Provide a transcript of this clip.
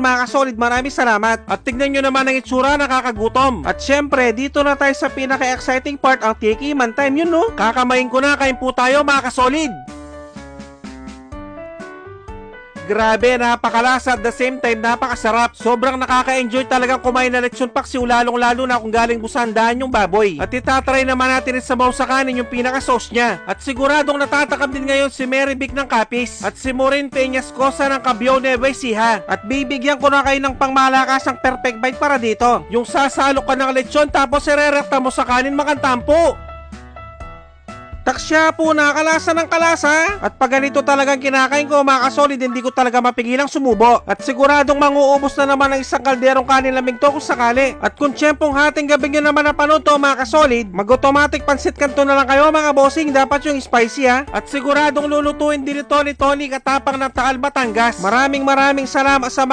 Mga kasolid, maraming salamat. At tignan nyo naman ang itsura, nakakagutom. At syempre, dito na tayo sa pinaka-exciting part, ang tikiman time. Yun no, kakamain ko na, kain po tayo mga kasolid. Grabe, napakalasa at the same time napakasarap. Sobrang nakaka-enjoy talagang kumain na lechon paksiw, lalong-lalo na kung galing busandaan yung baboy. At itatry naman natin sa sabaw sa kanin yung pinaka-sauce niya. At siguradong natatakam din ngayon si Mary Vic ng Kapis at si Maureen Peñas Cosa ng Cabiao Nueva Ecija. At bibigyan ko na kayo ng pangmalakasang perfect bite para dito. Yung sasalo ka ng lechon tapos irerekta mo sa kanin, makantampo. Taksya po, nakalasa ng kalasa. At pag ganito talagang kinakain ko mga kasolid, hindi ko talaga mapigilang sumubo. At siguradong manguubos na naman ang isang kalderong kanin lamig to kung sakali. At kung tiyempong hating gabi nyo naman napanood to mga kasolid, mag-automatic pansit kanto na lang kayo mga bossing. Dapat yung spicy ha. At siguradong lulutuin din ito ni Tony Katapang ng Taal, Batangas. Maraming salamat sa mga